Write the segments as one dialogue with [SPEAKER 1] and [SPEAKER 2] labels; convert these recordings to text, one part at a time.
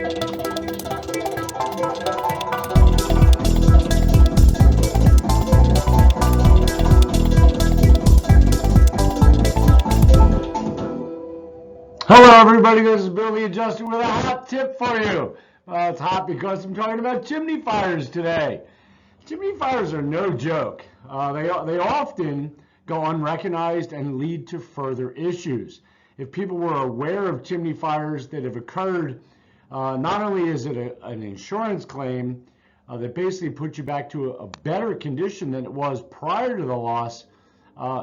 [SPEAKER 1] Hello everybody, this is Bill the Adjuster with a hot tip for you. It's hot because I'm talking about chimney fires today. Chimney fires are no joke. They often go unrecognized and lead to further issues. If people were aware of chimney fires that have occurred, not only is it an insurance claim that basically puts you back to a better condition than it was prior to the loss,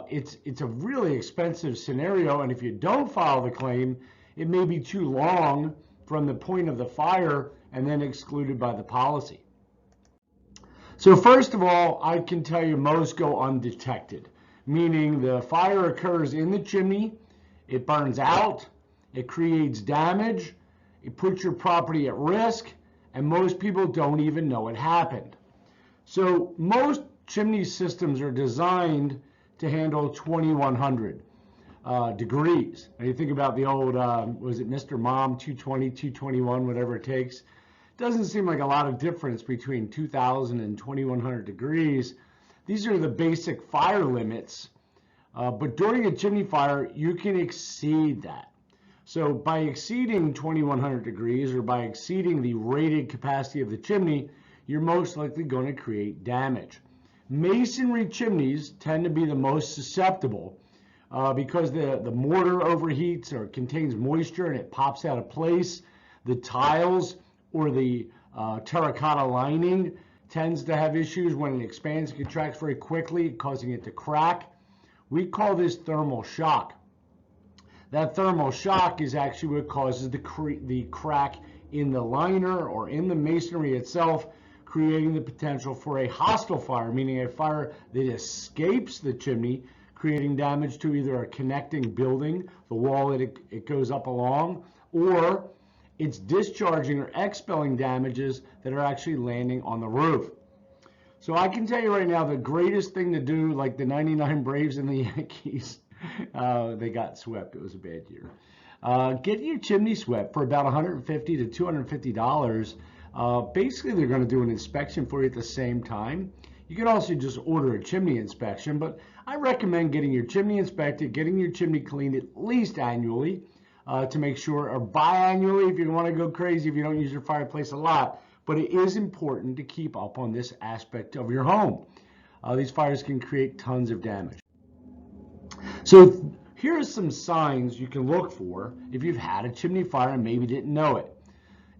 [SPEAKER 1] it's a really expensive scenario, and if you don't file the claim, it may be too long from the point of the fire and then excluded by the policy. So first of all, I can tell you most go undetected, meaning the fire occurs in the chimney, it burns out, it creates damage, it puts your property at risk, and most people don't even know it happened. So most chimney systems are designed to handle 2100 degrees. And you think about the old, was it Mr. Mom, 220, 221, whatever it takes. Doesn't seem like a lot of difference between 2000 and 2100 degrees. These are the basic fire limits, but during a chimney fire, you can exceed that. So by exceeding 2100 degrees or by exceeding the rated capacity of the chimney, you're most likely going to create damage. Masonry chimneys tend to be the most susceptible because the mortar overheats or contains moisture and it pops out of place. The tiles or the terracotta lining tends to have issues when it expands and contracts very quickly, causing it to crack. We call this thermal shock. That thermal shock is actually what causes the crack in the liner or in the masonry itself, creating the potential for a hostile fire, meaning a fire that escapes the chimney, creating damage to either a connecting building, the wall that it goes up along, or it's discharging or expelling damages that are actually landing on the roof. So I can tell you right now, the greatest thing to do, like the 99 Braves and the Yankees, they got swept. It was a bad year. Get your chimney swept for about $150 to $250. Basically, they're going to do an inspection for you at the same time. You can also just order a chimney inspection, but I recommend getting your chimney inspected, getting your chimney cleaned at least annually to make sure, or biannually if you want to go crazy if you don't use your fireplace a lot. But it is important to keep up on this aspect of your home. These fires can create tons of damage. So here are some signs you can look for if you've had a chimney fire and maybe didn't know it.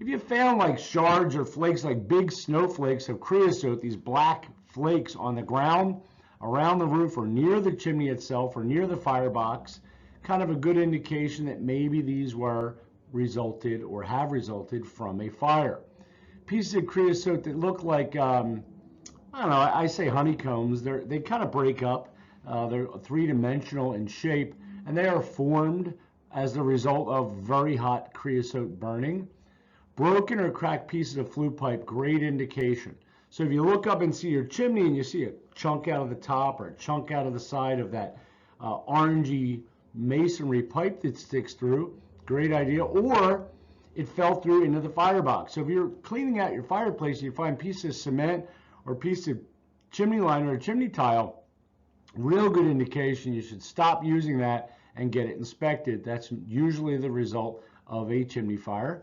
[SPEAKER 1] If you found like shards or flakes, like big snowflakes of creosote, these black flakes on the ground, around the roof, or near the chimney itself, or near the firebox, kind of a good indication that maybe these were resulted or have resulted from a fire. Pieces of creosote that look like, I don't know, I say honeycombs, they kind of break up. They're three-dimensional in shape, and they are formed as the result of very hot creosote burning. Broken or cracked pieces of flue pipe, great indication. So if you look up and see your chimney and you see a chunk out of the top or a chunk out of the side of that orangey masonry pipe that sticks through, great idea. Or it fell through into the firebox. So if you're cleaning out your fireplace and you find pieces of cement or piece of chimney liner or chimney tile, real good indication you should stop using that and get it inspected. That's usually the result of a chimney fire.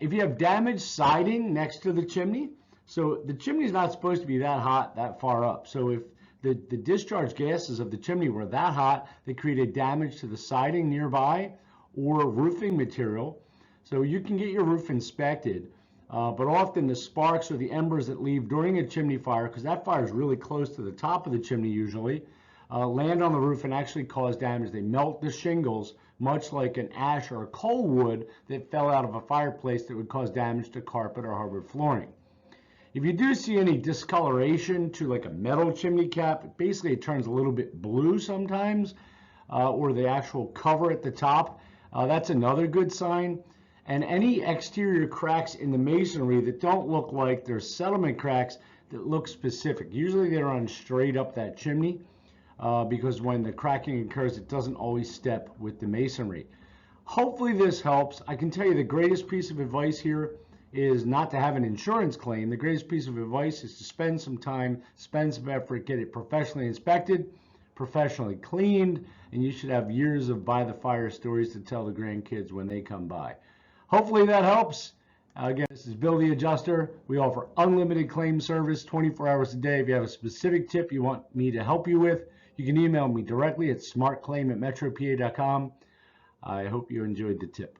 [SPEAKER 1] If you have damaged siding next to the chimney, so the chimney is not supposed to be that hot that far up. So if the discharge gases of the chimney were that hot, they created damage to the siding nearby or roofing material. So you can get your roof inspected, but often the sparks or the embers that leave during a chimney fire, because that fire is really close to the top of the chimney usually, land on the roof and actually cause damage. They melt the shingles, much like an ash or a coal wood that fell out of a fireplace that would cause damage to carpet or hardwood flooring. If you do see any discoloration to like a metal chimney cap, basically it turns a little bit blue sometimes, or the actual cover at the top, that's another good sign. And any exterior cracks in the masonry that don't look like they're settlement cracks that look specific. Usually they run straight up that chimney because when the cracking occurs, it doesn't always step with the masonry. Hopefully this helps. I can tell you the greatest piece of advice here is not to have an insurance claim. The greatest piece of advice is to spend some time, spend some effort, get it professionally inspected, professionally cleaned, and you should have years of by the fire stories to tell the grandkids when they come by. Hopefully that helps. Again, this is Bill the Adjuster. We offer unlimited claim service 24 hours a day. If you have a specific tip you want me to help you with, you can email me directly at smartclaim@metropa.com. I hope you enjoyed the tip.